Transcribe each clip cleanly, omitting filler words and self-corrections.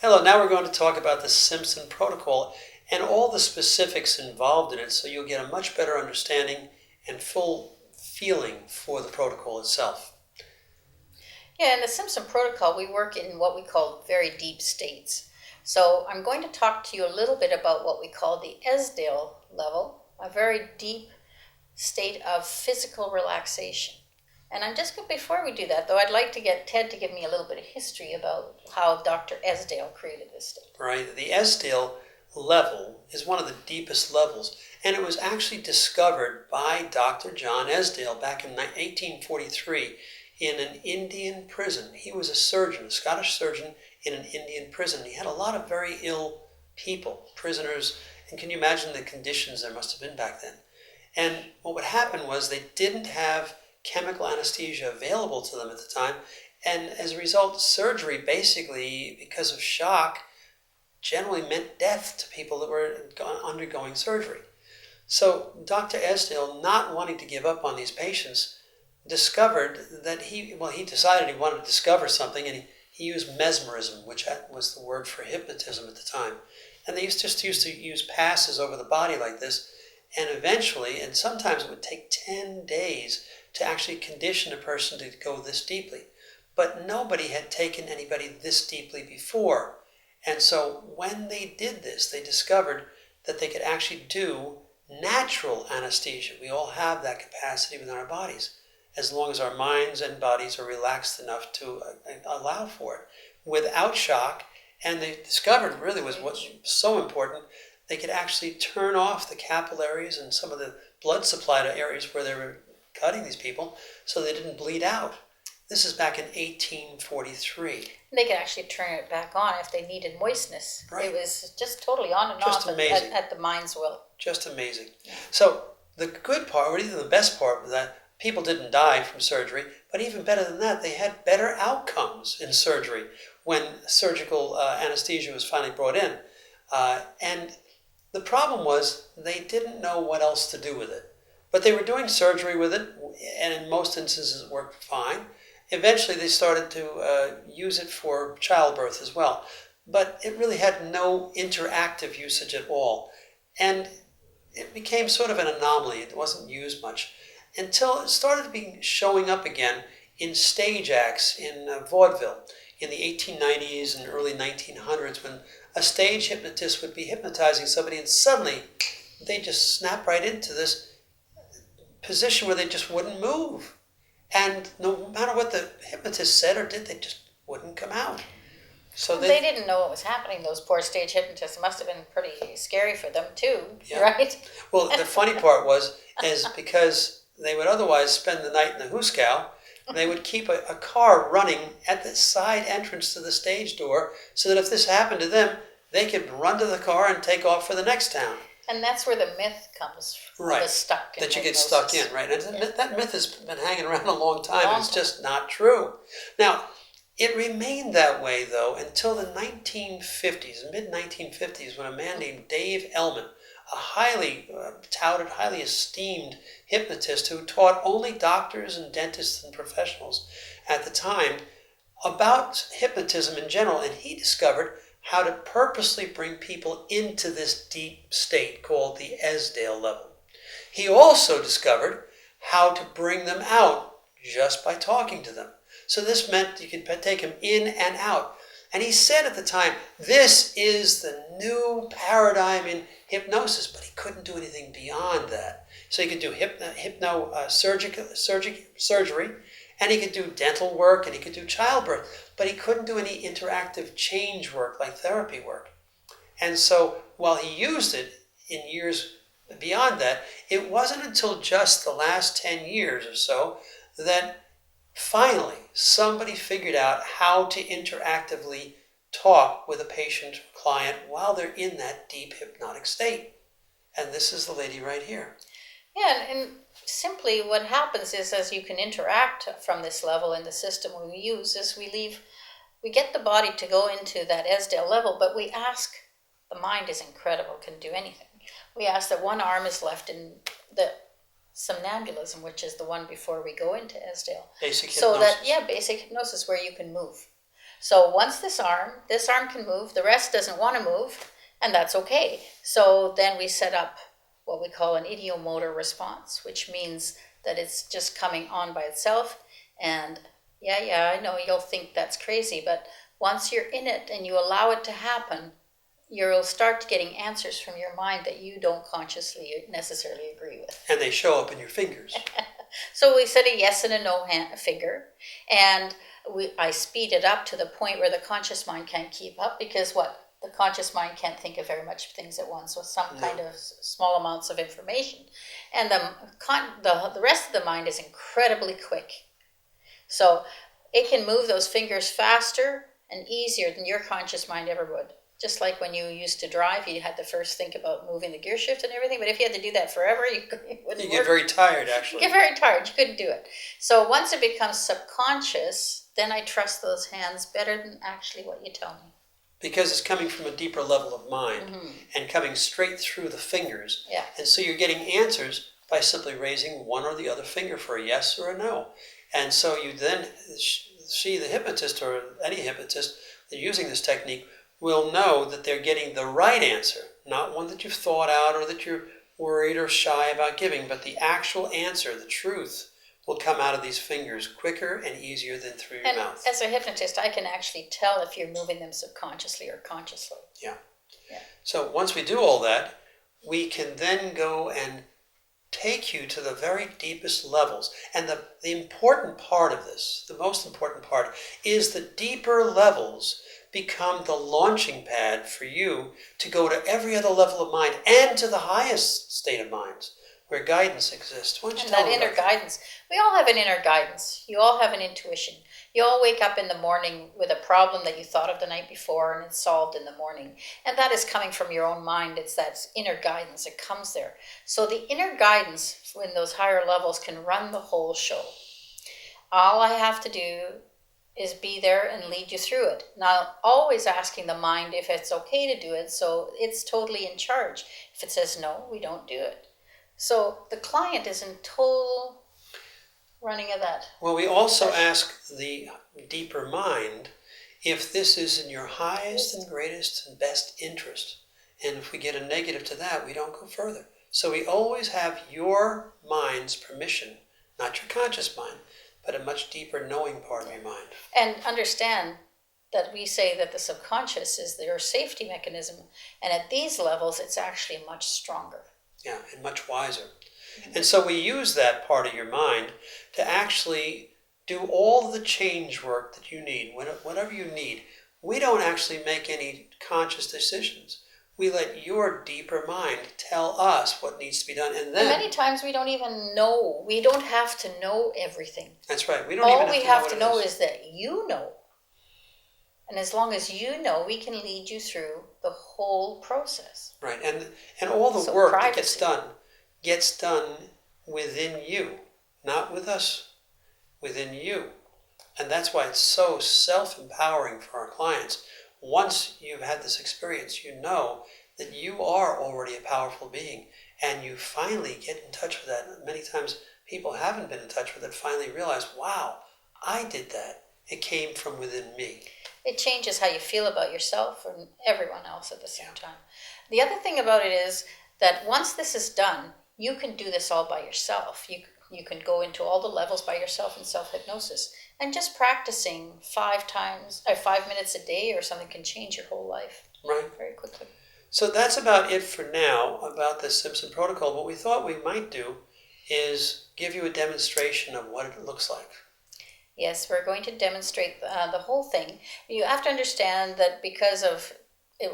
Hello, now we're going to talk about the Simpson protocol and all the specifics involved in it so you'll get a much better understanding and full feeling for the protocol itself. Yeah, in the Simpson protocol, we work in what we call very deep states. So I'm going to talk to you a little bit about what we call the Esdale level, a very deep state of physical relaxation. And before we do that, though, I'd like to get Ted to give me a little bit of history about how Dr. Esdale created this state. Right, the Esdale level is one of the deepest levels, and it was actually discovered by Dr. John Esdale back in 1843 in an Indian prison. He was a surgeon, a Scottish surgeon in an Indian prison. He had a lot of very ill people, prisoners, and can you imagine the conditions there must have been back then? And what would happen was they didn't have chemical anesthesia available to them at the time, and as a result, surgery basically, because of shock, generally meant death to people that were undergoing surgery. So Dr. Esdale, not wanting to give up on these patients, discovered that he decided he wanted to discover something, and he used mesmerism, which was the word for hypnotism at the time. And they used to use passes over the body like this, and eventually, and sometimes it would take 10 days to actually condition a person to go this deeply. But nobody had taken anybody this deeply before. And so when they did this, they discovered that they could actually do natural anesthesia. We all have that capacity within our bodies, as long as our minds and bodies are relaxed enough to allow for it, without shock. And they discovered really was what's so important, they could actually turn off the capillaries and some of the blood supply to areas where they were cutting these people so they didn't bleed out. This is back in 1843. They could actually turn it back on if they needed moistness. Right. It was just totally on and Just off amazing. At the mind's will. Just amazing. Yeah. So the good part, or even the best part, was that people didn't die from surgery, but even better than that, they had better outcomes in surgery when surgical anesthesia was finally brought in. And the problem was they didn't know what else to do with it. But they were doing surgery with it, and in most instances it worked fine. Eventually they started to use it for childbirth as well. But it really had no interactive usage at all. And it became sort of an anomaly. It wasn't used much until it started showing up again in stage acts in vaudeville in the 1890s and early 1900s, when a stage hypnotist would be hypnotizing somebody and suddenly they just snap right into this position where they just wouldn't move. And no matter what the hypnotist said or did, they just wouldn't come out. So they didn't know what was happening. Those poor stage hypnotists must have been pretty scary for them too, yeah. Right? Well, the funny part is because they would otherwise spend the night in the hoosegow, they would keep a car running at the side entrance to the stage door so that if this happened to them, they could run to the car and take off for the next town. And that's where the myth comes from. Right. The stuck in that you hypnosis. get stuck in, right? And yeah. That myth has been hanging around a long time, and it's just not true. Now, it remained that way, though, until the 1950s, mid-1950s, when a man named Dave Ellman, a highly touted, highly esteemed hypnotist who taught only doctors and dentists and professionals at the time about hypnotism in general, and he discovered how to purposely bring people into this deep state called the Esdale level. He also discovered how to bring them out just by talking to them. So this meant you could take them in and out. And he said at the time, this is the new paradigm in hypnosis, but he couldn't do anything beyond that. So he could do surgery, and he could do dental work, and he could do childbirth, but he couldn't do any interactive change work like therapy work. And so while he used it in years beyond that, it wasn't until just the last 10 years or so that finally somebody figured out how to interactively talk with a patient client while they're in that deep hypnotic state. And this is the lady right here. Yeah, and simply what happens is, as you can interact from this level in the system we use, is we get the body to go into that Esdale level, but we ask, the mind is incredible, can do anything. We ask that one arm is left in the somnambulism, which is the one before we go into Esdale. Basic hypnosis. Basic hypnosis where you can move. So once this arm can move, the rest doesn't want to move, and that's okay. So then we set up what we call an idiomotor response, which means that it's just coming on by itself. And I know you'll think that's crazy, but once you're in it and you allow it to happen, you'll start getting answers from your mind that you don't consciously necessarily agree with. And they show up in your fingers. So we set a yes and a no finger, and I speed it up to the point where the conscious mind can't keep up, because the conscious mind can't think of very much things at once with some kind of small amounts of information. And the rest of the mind is incredibly quick. So it can move those fingers faster and easier than your conscious mind ever would. Just like when you used to drive, you had to first think about moving the gear shift and everything. But if you had to do that forever, you wouldn't You get very tired, actually. You get very tired. You couldn't do it. So once it becomes subconscious, then I trust those hands better than actually what you tell me. Because it's coming from a deeper level of mind and coming straight through the fingers. Yeah. And so you're getting answers by simply raising one or the other finger for a yes or a no. And so you then see the hypnotist or any hypnotist using this technique will know that they're getting the right answer, not one that you've thought out or that you're worried or shy about giving, but the actual answer, the truth, will come out of these fingers quicker and easier than through your mouth. As a hypnotist, I can actually tell if you're moving them subconsciously or consciously. Yeah. So once we do all that, we can then go and take you to the very deepest levels. And the important part of this, the most important part, is the deeper levels become the launching pad for you to go to every other level of mind and to the highest state of mind where guidance exists. Why don't you tell that me inner guidance. We all have an inner guidance. You all have an intuition. You all wake up in the morning with a problem that you thought of the night before and it's solved in the morning. And that is coming from your own mind. It's that inner guidance. It comes there. So the inner guidance in those higher levels can run the whole show. All I have to do is be there and lead you through it. Now, always asking the mind if it's okay to do it, so it's totally in charge. If it says no, we don't do it. So the client is in total running of that. Well, we also ask the deeper mind if this is in your highest and greatest and best interest. And if we get a negative to that, we don't go further. So we always have your mind's permission, not your conscious mind, but a much deeper knowing part of your mind. And understand that we say that the subconscious is their safety mechanism. And at these levels, it's actually much stronger. Yeah, and much wiser. And so we use that part of your mind to actually do all the change work that you need, whatever you need. We don't actually make any conscious decisions. We let your deeper mind tell us what needs to be done. And many times we don't even know. We don't have to know everything. That's right. All we have to know is that you know. And as long as you know, we can lead you through the whole process. Right. And all the work that gets done within you, not with us, within you. And that's why it's so self-empowering for our clients. Once you've had this experience, you know that you are already a powerful being, and you finally get in touch with that. Many times people haven't been in touch with it, finally realize, wow, I did that. It came from within me. It changes how you feel about yourself and everyone else at the same time. The other thing about it is that once this is done, you can do this all by yourself. You can go into all the levels by yourself in self-hypnosis. And just practicing 5 minutes a day or something can change your whole life. Right. Very quickly. So that's about it for now about the Simpson protocol. What we thought we might do is give you a demonstration of what it looks like. Yes, we're going to demonstrate the whole thing. You have to understand that because of,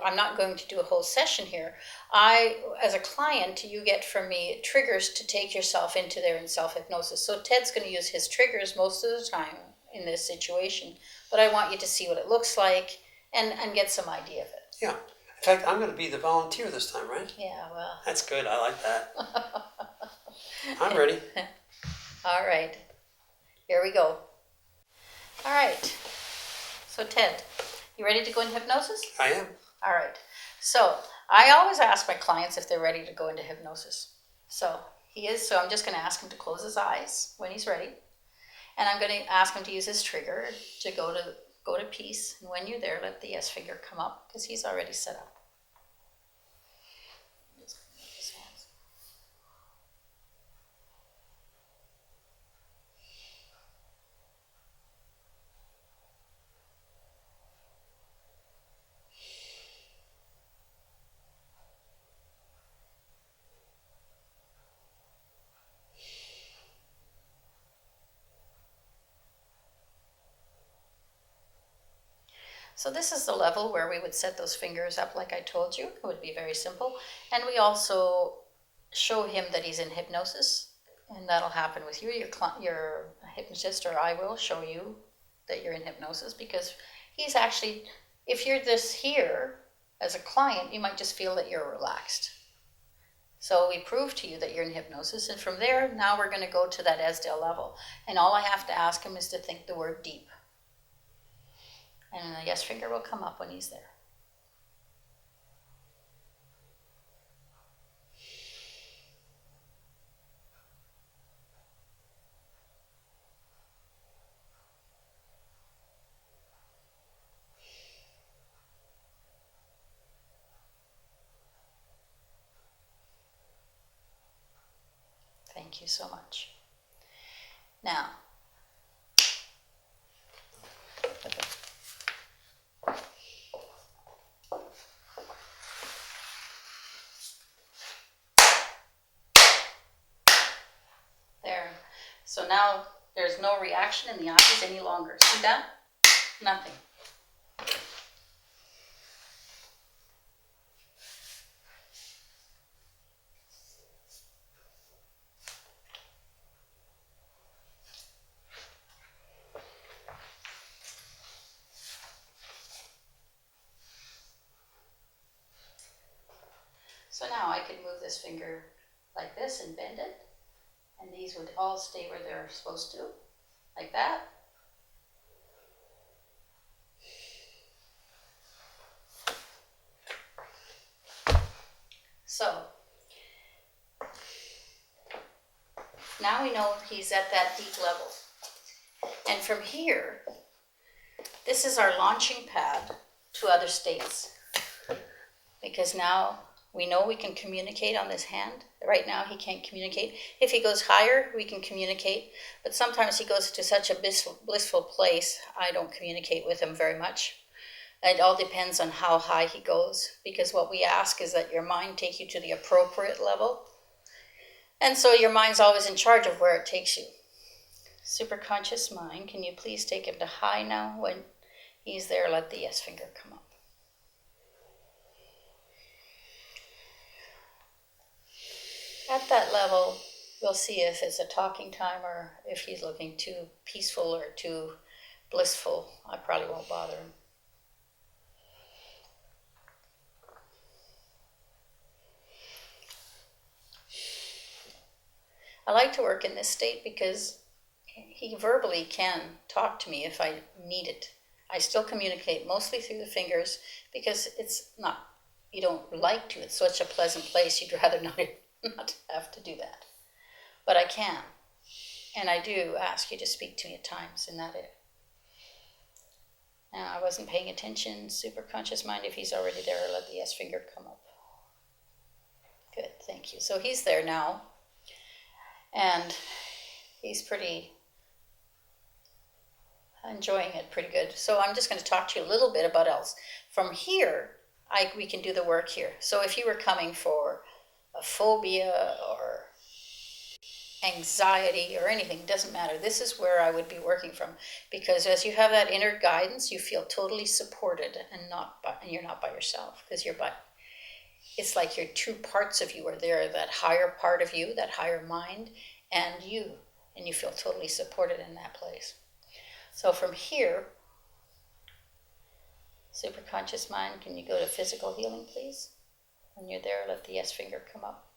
I'm not going to do a whole session here. As a client, you get from me triggers to take yourself into there in self-hypnosis. So Ted's going to use his triggers most of the time in this situation, but I want you to see what it looks like and get some idea of it. Yeah. In fact, I'm going to be the volunteer this time, right? Yeah, well. That's good. I like that. I'm ready. All right. Here we go. All right. So Ted, you ready to go into hypnosis? I am. All right. So I always ask my clients if they're ready to go into hypnosis. So he is. So I'm just going to ask him to close his eyes when he's ready. And I'm going to ask him to use his trigger to go go to peace. And when you're there, let the yes finger come up because he's already set up. So this is the level where we would set those fingers up like I told you. It would be very simple. And we also show him that he's in hypnosis, and that'll happen with you. Your hypnotist or I will show you that you're in hypnosis because he's actually, if you're this here as a client, you might just feel that you're relaxed. So we prove to you that you're in hypnosis, and from there, now we're going to go to that Esdale level. And all I have to ask him is to think the word deep. And the yes finger will come up when he's there. Thank you so much. Now, there. So now there's no reaction in the eyes any longer. See that? Nothing. So now I could move this finger like this and bend it, and these would all stay where they're supposed to, like that. So now we know he's at that deep level. And from here, this is our launching pad to other states. Because now we know we can communicate on this hand. Right now he can't communicate. If he goes higher, we can communicate. But sometimes he goes to such a blissful place, I don't communicate with him very much. It all depends on how high he goes. Because what we ask is that your mind take you to the appropriate level. And so your mind's always in charge of where it takes you. Superconscious mind, can you please take him to high now? When he's there, let the yes finger come up. At that level, we'll see if it's a talking time or if he's looking too peaceful or too blissful. I probably won't bother him. I like to work in this state because he verbally can talk to me if I need it. I still communicate mostly through the fingers because it's not, you don't like to. It's such a pleasant place. You'd rather not have to do that. But I can. And I do ask you to speak to me at times in that it. Now, I wasn't paying attention. Superconscious mind, if he's already there, let the yes finger come up. Good, thank you. So he's there now. And he's pretty enjoying it pretty good. So I'm just going to talk to you a little bit about else. From here, we can do the work here. So if you were coming for a phobia or anxiety or anything, doesn't matter. This is where I would be working from, because as you have that inner guidance, you feel totally supported and you're not by yourself, because it's like your two parts of you are there, that higher part of you, that higher mind, and you feel totally supported in that place. So from here, superconscious mind, can you go to physical healing, please? When you're there, let the yes finger come up.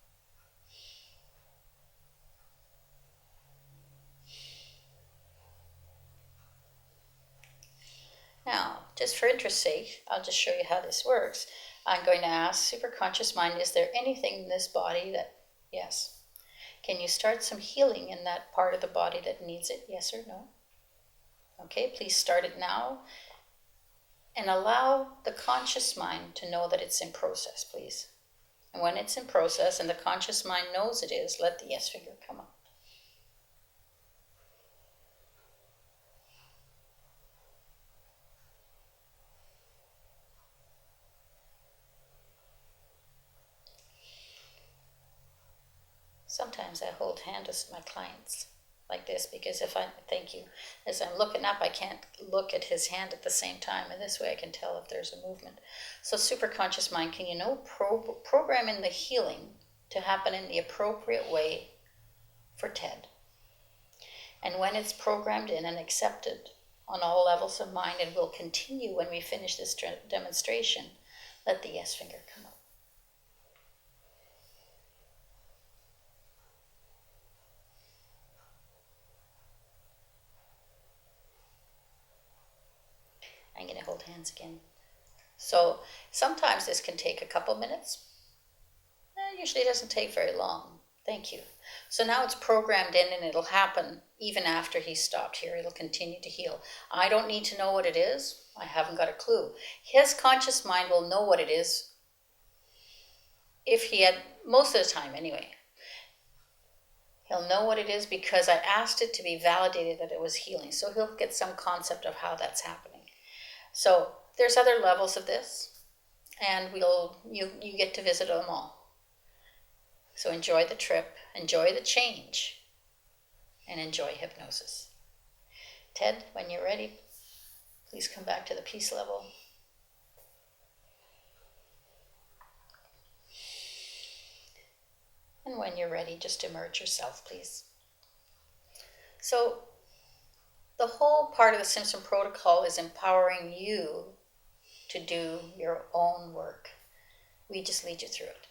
Now, just for interest's sake, I'll just show you how this works. I'm going to ask superconscious mind, is there anything in this body that, yes. Can you start some healing in that part of the body that needs it, yes or no? Okay, please start it now. And allow the conscious mind to know that it's in process, please. And when it's in process and the conscious mind knows it is, let the yes finger come up. Sometimes I hold hands with my clients like this because thank you, as I'm looking up, I can't look at his hand at the same time, and this way I can tell if there's a movement. So superconscious mind, can you programming the healing to happen in the appropriate way for Ted. And when it's programmed in and accepted on all levels of mind and will continue when we finish this demonstration, let the yes finger come up. I'm going to hold hands again. So sometimes this can take a couple minutes. It usually doesn't take very long. Thank you. So now it's programmed in and it'll happen even after he's stopped here. It'll continue to heal. I don't need to know what it is. I haven't got a clue. His conscious mind will know what it is if he had, most of the time anyway. He'll know what it is because I asked it to be validated that it was healing. So he'll get some concept of how that's happening. So there's other levels of this, and you get to visit them all. So enjoy the trip, enjoy the change, and enjoy hypnosis. Ted, when you're ready, please come back to the peace level. And when you're ready, just emerge yourself, please. So the whole part of the Simpson protocol is empowering you to do your own work. We just lead you through it.